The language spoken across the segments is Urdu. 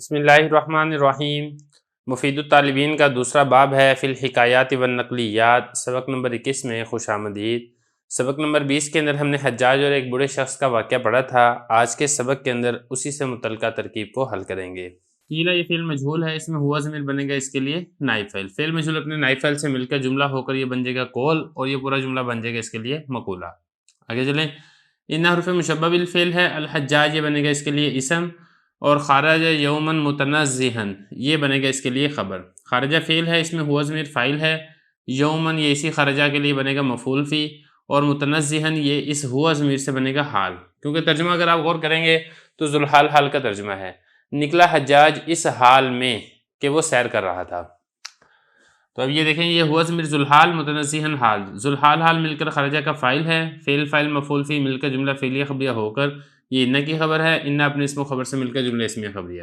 بسم اللہ الرحمن الرحیم۔ مفید الطالبین کا دوسرا باب ہے فی الحکایات والنقلیات، سبق نمبر 21 میں خوش آمدید۔ سبق نمبر 20 کے اندر ہم نے حجاج اور ایک بوڑھے شخص کا واقعہ پڑھا تھا۔ آج کے سبق کے اندر اسی سے متعلقہ ترکیب کو حل کریں گے۔ قیل یہ فعل مجہول ہے، اس میں ہوا ضمیر بنے گا، اس کے لیے نائب فعل۔ فعل مجہول اپنے نائب فعل سے مل کر جملہ ہو کر یہ بن جائے گا قول، اور یہ پورا جملہ بن جائے گا اس کے لیے مقولہ۔ آگے چلیں، ان حرف مشبہ بالفعل ہے، الحجاج یہ بنے گا اس کے لیے اسم، اور خارج یومن متنزہن یہ بنے گا اس کے لیے خبر۔ خارجہ فعل ہے، اس میں ہوا ضمیر فاعل ہے، یومن یہ اسی خارجہ کے لیے بنے گا مفعول فی، اور متنزہن یہ اس ہوا ضمیر سے بنے گا حال، کیونکہ ترجمہ اگر آپ غور کریں گے تو ذوالحال حال کا ترجمہ ہے۔ نکلا حجاج اس حال میں کہ وہ سیر کر رہا تھا۔ تو اب یہ دیکھیں، یہ ہوا ضمیر ذوالحال متنزہن حال، ذوالحال حال مل کر خارجہ کا فاعل ہے، فعل فاعل مفعول فی مل کر جملہ فعلیہ خبریہ ہو کر یہ انہ کی خبر ہے، انہ اپنے اسم و خبر سے مل کر جملہ اسمیہ خبریہ۔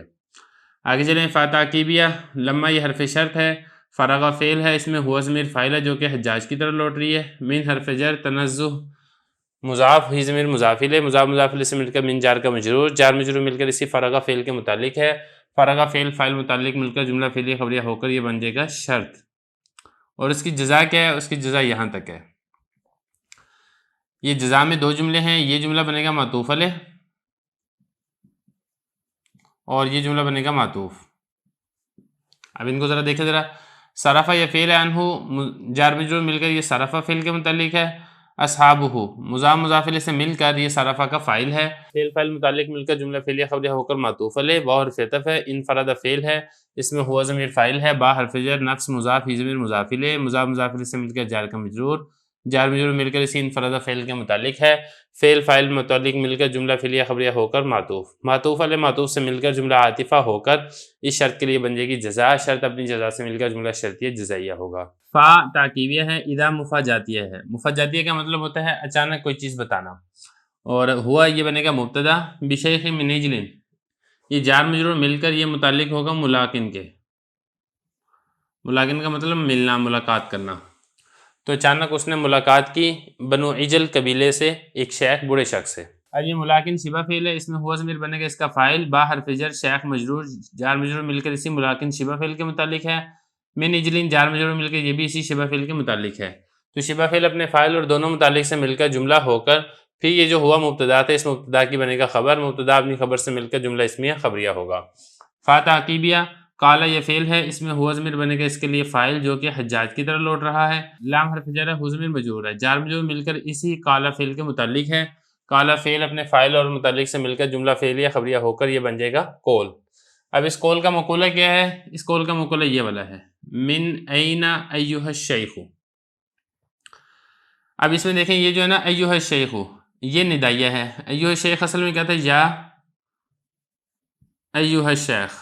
آگے چلیں، فاتعقیبیہ، لما یہ حرف شرط ہے، فرغ فعل ہے، اس میں ہوا ضمیر فاعل ہے جو کہ حجاج کی طرف لوٹ رہی ہے، من حرف جر، تنزہ مضاف ہی ضمیر مضاف الیہ، مضاف مضاف الیہ سے مل کر من جار کا مجرور، جار مجرور مل کر اسی فرغ فعل کے متعلق ہے، فرغ فعل فاعل متعلق مل کر جملہ فعلیہ خبریہ ہو کر یہ بن جائے گا شرط۔ اور اس کی جزا کیا ہے؟ اس کی جزا یہاں تک ہے۔ یہ جزا میں دو جملے ہیں، یہ جملہ بنے گا معطوف علیہ اور یہ جملہ بنے گا معطوف۔ اب ان کو ذرا دیکھیں، ذرا صرفہ یا فعل عنہ جار مجرور مل کر یہ صرفہ فعل کے متعلق ہے، اصحابہ مضاف مضاف الیہ سے مل کر یہ صرفہ کا فاعل ہے، فعل فاعل متعلق مل کر جملہ فعلیہ خبریہ ہو کر معطوف علیہ، با حرف عطف ہے، انفرد فعل ہے، اس میں ہوا ضمیر فاعل ہے، با حرف جر، نفس مضاف ہی ضمیر مضاف الیہ، مضاف مضاف الیہ سے مل کر جار کا مجرور، جار مجرور مل کر اسی انفرادہ فعل کے متعلق ہے، فعل فاعل متعلق مل کر جملہ فعلیہ خبریہ ہو کر معطوف، معطوف علیہ معطوف سے مل کر جملہ عاطفہ ہو کر اس شرط کے لیے بن جائے گی جزا، شرط اپنی جزا سے مل کر جملہ شرطیہ جزائیہ ہوگا۔ فا تعقیبیہ ہے، اذا مفاجاتیہ ہے، مفاجاتیہ کا مطلب ہوتا ہے اچانک کوئی چیز بتانا، اور ہوا یہ بنے گا مبتدا، بشیخ من اجل یہ جار مجرور مل کر یہ متعلق ہوگا ملاقن کے، ملاقن کا مطلب ملنا، ملاقات کرنا، تو اچانک اس نے ملاقات کی بنو عجل قبیلے سے ایک شیخ بوڑھے شخص سے۔ اب یہ ملاقن شبہ فعل ہے، اس میں ہوا ضمیر بنے گا اس کا فاعل، با حرف جر، شیخ مجرور، جار مجرور مل کر اسی ملاقن شبہ فعل کے متعلق ہے، من اجلین جار مجرور مل کر یہ بھی اسی شبہ فعل کے متعلق ہے، تو شبہ فعل اپنے فاعل اور دونوں متعلق سے مل کر جملہ ہو کر پھر یہ جو ہوا مبتدا تھا اس مبتدا کی بنے گا خبر، مبتدا اپنی خبر سے مل کر جملہ اسمیہ خبریہ ہوگا۔ فاتعقیبیہ، قال یہ فعل ہے، اس میں ہوا ضمیر بنے گا اس کے لیے فاعل جو کہ حجاج کی طرف لوٹ رہا ہے، لام حرف جر ہے، ہوا ضمیر مجرور ہے، جار مجرور مل کر اسی قال فعل کے متعلق ہے، قال فعل اپنے فاعل اور متعلق سے مل کر جملہ فعلیہ خبریہ ہو کر یہ بن جائے گا قول۔ اب اس قول کا مقولہ کیا ہے؟ اس قول کا مقولہ یہ والا ہے، من این ایھا الشیخ۔ اب اس میں دیکھیں، یہ جو ہے نا ایھا الشیخ یہ ندائیہ ہے، ایھا الشیخ اصل میں کیا تھا؟ یا ایھا الشیخ،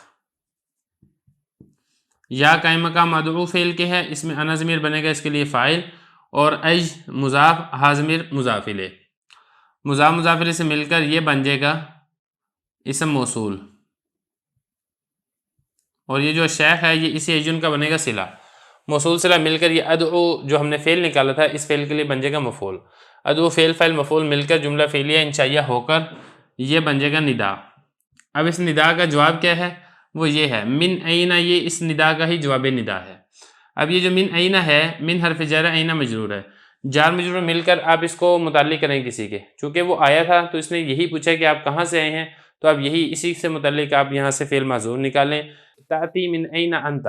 یا قائم مقام مدعو فعل کے ہے، اس میں انا ضمیر بنے گا اس کے لیے فاعل، اور ایج مضاف، ہا ضمیر مضاف الیہ، مضاف مضاف الیہ سے مل کر یہ بن جائے گا اسم موصول، اور یہ جو شیخ ہے یہ اسی ایجن کا بنے گا صلہ، موصول صلہ مل کر یہ ادعو جو ہم نے فعل نکالا تھا اس فعل کے لیے بن جائے گا مفعول، ادعو فعل فاعل مفعول مل کر جملہ فعلیہ انشائیہ ہو کر یہ بن جائے گا ندا۔ اب اس ندا کا جواب کیا ہے؟ وہ یہ ہے من این، یہ اس ندا کا ہی جواب ندا ہے۔ اب یہ جو من این ہے، من حرف جر، این مجرور ہے، جار مجرور مل کر آپ اس کو متعلق کریں کسی کے، چونکہ وہ آیا تھا تو اس نے یہی پوچھا کہ آپ کہاں سے آئے ہیں، تو اب یہی اسی سے متعلق آپ یہاں سے فعل معذور نکالیں، تاتی من این انت،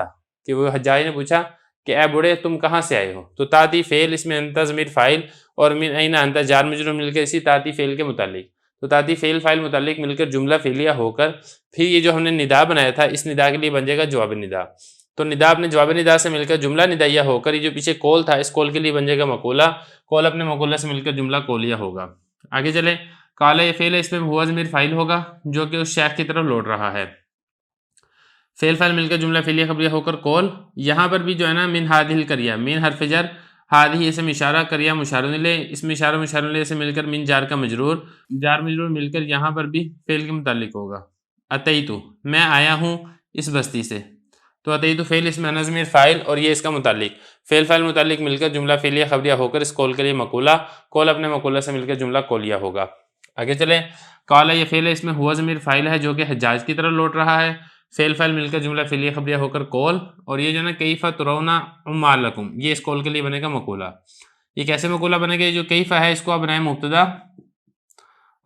کہ وہ حجاج نے پوچھا کہ اے بوڑھے تم کہاں سے آئے ہو، تو تاتی فعل، اس میں انت ضمیر فاعل، اور من این انت جار مجرور مل کر اسی تاتی فعل کے متعلق، تو تاتی فعل فاعل متعلق مل کر جملہ فعلیہ ہو کر پھر یہ جو ہم نے ندا بنایا تھا اس ندا کے لیے بن جائے گا جواب ندا، تو ندا اپنے جواب ندا سے مل کر جملہ ندائیہ ہو کر یہ جو پیچھے کول تھا اس کول کے لیے بن جائے گا مقولہ، کول اپنے مقولہ سے مل کر جملہ کولیہ ہوگا۔ آگے چلیں، قال یہ فعل ہے، اس میں ہوا ضمیر فاعل ہوگا جو کہ اس شیخ کی طرف لوٹ رہا ہے، فعل فاعل مل کر جملہ فعلیہ خبریہ ہو کر قول، یہاں پر بھی جو ہے نا من ہذہ القریہ، من حرف جر، ہذہ اسم اشارہ، قریہ مشار الیہ، اس میں اشارہ مشار الیہ سے مل کر من جار کا مجرور، جار مجرور مل کر یہاں پر بھی فعل کے متعلق ہوگا، اتیتو میں آیا ہوں اس بستی سے، تو اتیتو فعل اس میں انا ضمیر فاعل اور یہ اس کا متعلق، فعل فاعل متعلق مل کر جملہ فعلیہ خبریہ ہو کر اس قول کے لیے مقولہ، قول اپنے مقولہ سے مل کر جملہ قولیہ ہوگا۔ آگے چلیں، قال یہ فعل ہے، اس میں ہوا ضمیر فاعل ہے جو کہ حجاج کی طرف لوٹ رہا ہے، فعل فاعل مل کر جملہ فعلیہ خبریہ ہو کر قول، اور یہ جو ہے نا کیف ترون اعمالکم، یہ اس قول کے لیے بنے گا مقولہ۔ یہ کیسے مقولہ بنے گا؟ یہ جو کیف ہے اس کو آپ بنائیں مبتدا،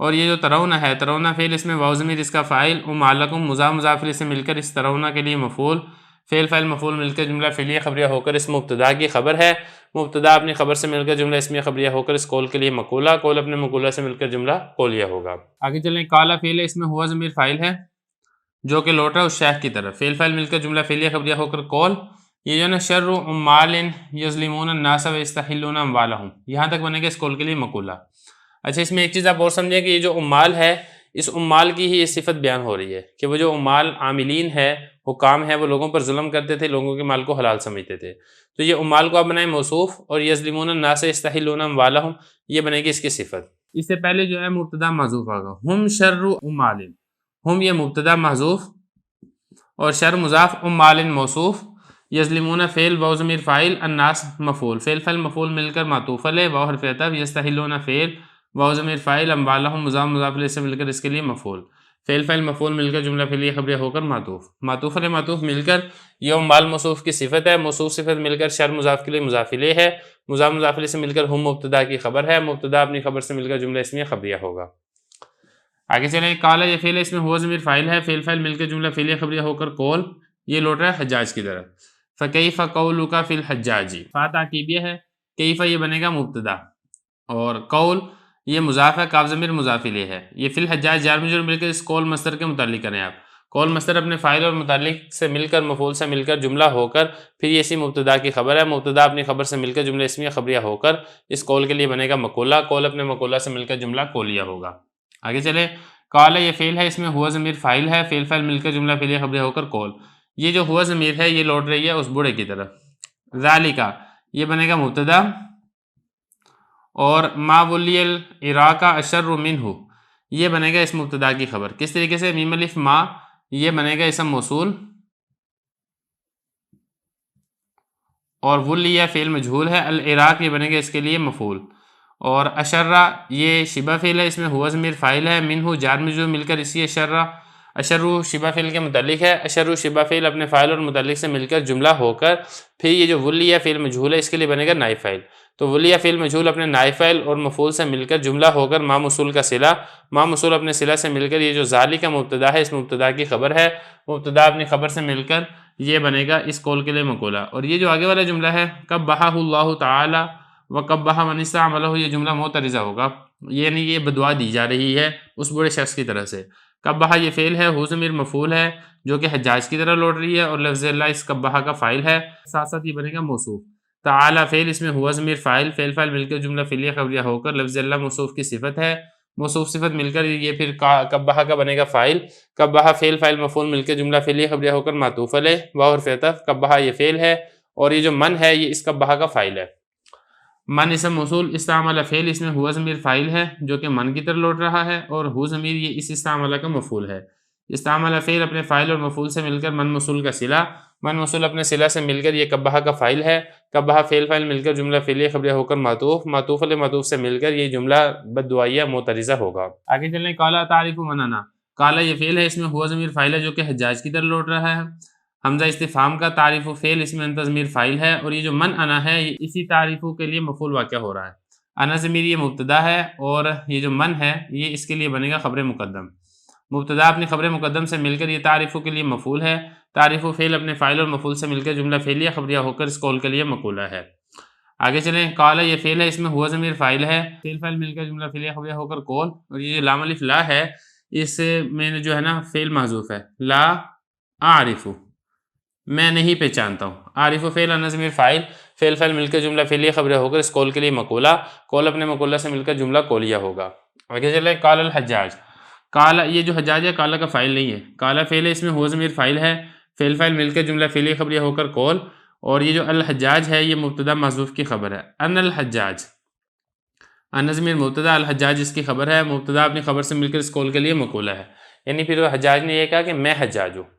اور یہ جو ترون ہے، ترون فعل اس میں واو ضمیر اس کا فاعل، اعمالکم مضاف مضاف الیہ سے مل کر اس ترون کے لیے مفعول، فعل فاعل مفعول مل کر جملہ فعلیہ خبریہ ہو کر اس مبتدا کی خبر ہے، مبتدا اپنی خبر سے مل کر جملہ اسمیہ خبریہ ہو کر اس قول کے لیے مقولہ، قول اپنے مقولہ سے مل کر جملہ قولیہ ہوگا۔ آگے چلیں، قال فعل اس میں ہوا ضمیر فاعل ہے جو کہ لوٹ رہا ہے اس شیخ کی طرف، فعل فاعل مل کر جملہ فعلیہ خبریہ ہو کر قول، یہ جو ہے نا شر عمال یظلمون الناس ویستحلون اموالہم، یہاں تک بنے گا اس قول کے لیے مقولہ۔ اچھا، اس میں ایک چیز آپ اور سمجھیں کہ یہ جو عمال ہے، اس عمال کی ہی یہ صفت بیان ہو رہی ہے کہ وہ جو عمال عاملین ہے، حکام ہے، وہ لوگوں پر ظلم کرتے تھے، لوگوں کے مال کو حلال سمجھتے تھے، تو یہ عمال کو آپ بنائیں موصوف، اور یظلمون الناس یستحلون اموالہم یہ بنے گی اس کی صفت۔ اس سے پہلے جو ہے مبتدا محذوف آگا، ہم شر عمال، ہم یہ مبتدا محذوف اور شر مضاف، عمال موصوف، یظلمون فعل واو ضمیر فاعل، الناس مفعول، فعل فاعل مفعول مل کر معطوف علیہ، واو حرف عطف، یستحلون فعل واو ضمیر فاعل، اموالہم مضاف مضاف الیہ سے مل کر اس کے لیے مفعول، فعل فاعل مفعول مل کر جملہ فعلیہ خبریہ ہو کر معطوف، معطوف علیہ معطوف مل کر یہ عمال موصوف کی صفت ہے، موصوف صفت مل کر شر مضاف کے لیے مضاف الیہ ہے، مضاف مضاف الیہ سے مل کر ہم مبتدا کی خبر ہے، مبتدا اپنی خبر سے مل کر جملہ اسمیہ خبریہ ہوگا۔ آگے چلیں، قال یہ فعل اس میں ہوا ضمیر فاعل ہے، فعل فاعل مل کر جملہ فعلیہ خبریہ ہو کر قول، یہ لوٹ رہا ہے حجاج کی طرف، فکیف قولک فی الحجاج، فا تاکیبیہ ہے، کیف یہ بنے گا مبتدا، اور قول یہ مضاف ہے، کاف ضمیر مضاف الیہ ہے، یہ فی الحجاج جار مجرور مل کر اس قول مصدر کے متعلق کریں آپ، قول مصدر اپنے فاعل اور متعلق سے مل کر مفعول سے مل کر جملہ ہو کر پھر یہ اسی مبتدا کی خبر ہے، مبتدا اپنی خبر سے مل کر جملہ اسمیہ خبریہ ہو کر اس قول کے لیے بنے گا مقولہ، قول اپنے مقولہ سے مل کر جملہ قولیہ ہوگا۔ آگے چلیں، قال یہ فعل ہے، اس میں ہوا ضمیر فاعل ہے، فعل فاعل مل کر جملہ فعلیہ خبریہ ہو کر قول، یہ جو ہوا ضمیر ہے یہ لوٹ رہی ہے اس بوڑھے کی طرف، ذالک یہ بنے گا مبتدا، اور ما ولی العراق اشر منہ یہ بنے گا اس مبتدا کی خبر، کس طریقے سے؟ میم الف ما یہ بنے گا اسم موصول، اور ولی فعل مجہول ہے، العراق یہ بنے گا اس کے لیے مفعول، اور اشرہ یہ شبہ فعل ہے، اس میں ہوا ضمیر فاعل ہے، منہ جار مجرور مل کر اسی اشرہ، اشرو شبہ فعل کے متعلق ہے، اشرو شبہ فعل اپنے فاعل اور متعلق سے مل کر جملہ ہو کر پھر یہ جو ولی فعل مجہول ہے اس کے لیے بنے گا نائب فاعل، تو ولی فعل مجہول اپنے نائب فاعل اور مفعول سے مل کر جملہ ہو کر ما موصول کا صلہ، ما موصول اپنے صلہ سے مل کر یہ جو ذالک کا مبتدا ہے اس مبتدا کی خبر ہے، مبتدا اپنی خبر سے مل کر یہ بنے گا اس قول کے لیے مقولہ، اور یہ جو آگے والا جملہ ہے قبحہ اللہ تعالی وقبح من استعملہ یہ جملہ معترضہ ہوگا، یعنی یہ بدعا دی جا رہی ہے اس بڑے شخص کی طرح سے۔ قبحہ یہ فعل ہے، ہو ضمیر مفعول ہے جو کہ حجاج کی طرح لوٹ رہی ہے، اور لفظ اللہ اس قبحہ کا فاعل ہے، ساتھ ساتھ یہ بنے گا موصوف، تعالی فعل اس میں ہوا ضمیر فاعل، فعل فاعل مل کر جملہ فعلیہ خبریہ ہو کر لفظ اللہ موصوف کی صفت ہے، موصوف صفت مل کر یہ پھر قبحہ کا بنے گا فاعل، قبحہ فعل فاعل مفعول مل کر جملہ فعلیہ خبریہ ہو کر معطوف علیہ، واو حرف عطف، قبحہ یہ فعل ہے، اور یہ جو من ہے یہ اس قبحہ کا فاعل ہے، من اسم موصول، استعمل فعل اس میں ہوا ضمیر فاعل ہے جو کہ من کی طرح لوٹ رہا ہے، اور ہو ضمیر یہ اس استعمل کا مفعول ہے، استعمل فعل اپنے فاعل اور مفعول سے مل کر من موصول کا صلہ، من موصول اپنے صلہ سے مل کر یہ قبحہ کا فاعل ہے، قبحہ فعل فاعل مل کر جملہ فعلیہ خبریہ ہو کر معطوف، معطوف علیہ معطوف سے مل کر یہ جملہ بددعائیہ معترضہ ہوگا۔ آگے چلیں، قال تعریف من انا، قال یہ فعل ہے، اس میں ہوا ضمیر فاعل ہے جو کہ حجاج کی طرح لوٹ رہا ہے، حمزہ استفہام کا تعریف و فعل اس میں انت ضمیر فاعل ہے، اور یہ جو من انا ہے یہ اسی تعریف کے لیے مفعول واقع ہو رہا ہے، انا ضمیر یہ مبتدا ہے، اور یہ جو من ہے یہ اس کے لیے بنے گا خبر مقدم، مبتدا اپنی خبر مقدم سے مل کر یہ تعریف کے لیے مفعول ہے، تعریف و فعل اپنے فاعل اور مفعول سے مل کر جملہ فعلیہ خبریہ ہو کر اس قول کے لیے مقولہ ہے۔ آگے چلیں، قال یہ فعل ہے، اس میں ہوا ضمیر فاعل ہے، فعل فاعل مل کر جملہ فعلیہ خبریہ ہو کر قول، اور یہ جو لام الف لا ہے اس میں جو ہے نا فعل محذوف ہے، لا اعرف میں نہیں پہچانتا ہوں، عارف و فعل انا ضمیر فاعل، فعل فاعل مل کر جملہ فعلیہ خبریہ ہو کر اس قول کے لیے مقولہ، قول اپنے مقولہ سے مل کر جملہ قولیہ ہوگا۔ آگے چلیں، قال الحجاج، قال یہ جو حجاج ہے قال کا فاعل نہیں ہے، قال فعل ہے، اس میں ہوا ضمیر فاعل ہے، فعل فاعل مل کر جملہ فعلیہ خبریہ ہو کر قول، اور یہ جو الحجاج ہے یہ مبتدا محذوف کی خبر ہے، ان الحجاج، ان ضمیر مبتدا، الحجاج اس کی خبر ہے، مبتدا اپنی خبر سے مل کر اس قول کے لیے مقولہ ہے، یعنی پھر حجاج نے یہ کہا کہ میں حجاج ہوں۔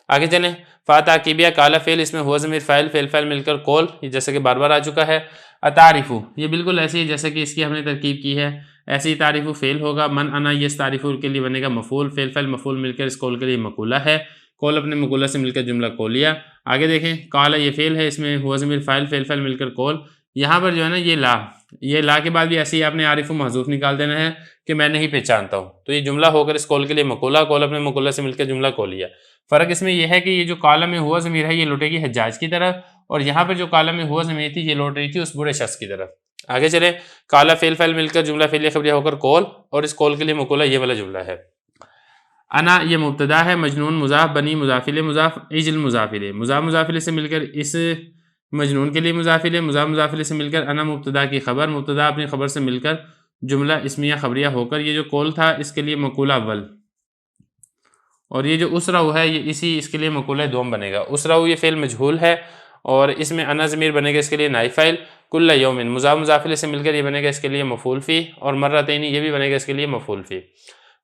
آگے چلیں، فا تاکیبیہ، قال فعل اس میں ہوا ضمیر فاعل، فعل فاعل مل کر قول، یہ جیسے کہ بار بار آ چکا ہے، اتعارف یہ بالکل ایسی ہے جیسے کہ اس کی ہم نے ترکیب کی ہے، ایسی ہی تعریف فعل ہوگا، من انا یہ اس تعریف کے لیے بنے گا مفعول، فعل فاعل مفعول مل کر اس قول کے لیے مقولہ ہے، کول اپنے مقولہ سے مل کر جملہ کولیہ. آگے دیکھیں قال یہ فعل ہے, اس میں ہوا ضمیر فاعل فعل فاعل مل کر کول. یہاں پر جو ہے نا یہ لا کے بعد بھی ایسے ہی آپ نے عارف و محذوف نکال دینا ہے کہ میں نہیں پہچانتا ہوں, تو یہ جملہ ہو کر اس کول کے لیے مقولہ, کول اپنے مقولہ سے مل کر جملہ کولیہ. فرق اس میں یہ ہے کہ یہ جو کالم میں ہوا ضمیر ہے یہ لوٹے گی حجاج کی طرف, اور یہاں پر جو کالم میں ہوا ضمیر تھی یہ لوٹ رہی تھی اس برے شخص کی طرف. آگے چلیں کالا فعل فاعل مل کر جملہ فعلیہ خبریہ ہو کر کول, اور اس کول کے لیے مقولہ یہ والا جملہ ہے. انا یہ مبتدا ہے, مجنون مضاف, بنی مضاف الیہ مضاف, اجل مضاف الیہ, مضاف مضاف الیہ سے مل کر اس مجنون کے لیے مضاف الیہ, مضاف مضاف الیہ سے مل کر انا مبتدا کی خبر, مبتدا اپنی خبر سے مل کر جملہ اسمیہ خبریہ ہو کر یہ جو کول تھا اس کے لیے مقولہ اول, اور یہ جو اسرعو ہے یہ اس کے لیے مقولہ دوم بنے گا. اسرعو یہ فعل مجہول ہے اور اس میں انا ضمیر بنے گا اس کے لیے نائب فاعل. کل یوم مضاف مضاف الیہ سے مل کر یہ بنے گا اس کے لیے مفعول فی, اور مرتین یہ بھی بنے گا اس کے لیے مفعول فی.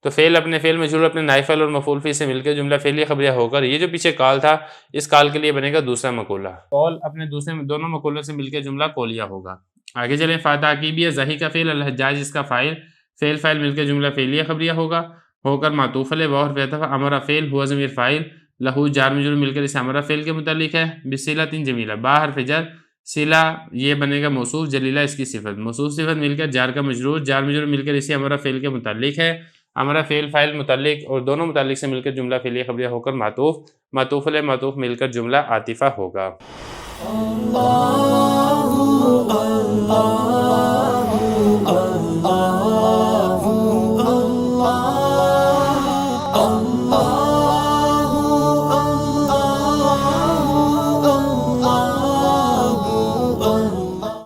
تو فعل مجہول اپنے نائب فاعل اور مفعول فی سے مل کر جملہ فعلیہ خبریہ ہو کر یہ جو پیچھے کال تھا اس کال کے لیے بنے گا دوسرا مقولہ, کول اپنے دونوں مقولوں سے مل کر جملہ کولیہ ہوگا. آگے چلیں فاتحقیبیہ ضحی کا فعل, الحجاج اس کا فاعل, فعل فاعل مل کر جملہ فعلیہ خبریہ ہوگا ہو کر معطوف علیہ, و حرف عطف امرا فعل, ہوا ضمیر فاعل, لہو جار مجرور مل کر اسے امرا فعل کے متعلق ہے, بصلۃ جمیلہ, با حرف جر, صلہ یہ بنے گا موصوف, جلیلہ اس کی صفت, موصوف صفت مل کر جار کا مجرور, جار مجرور مل کر اسے امرا فعل کے متعلق ہے, امرا فعل فاعل متعلق اور دونوں متعلق سے مل کر جملہ فعلیہ خبریہ ہو کر معطوف, معطوف علیہ معطوف مل کر جملہ عاطفہ ہوگا.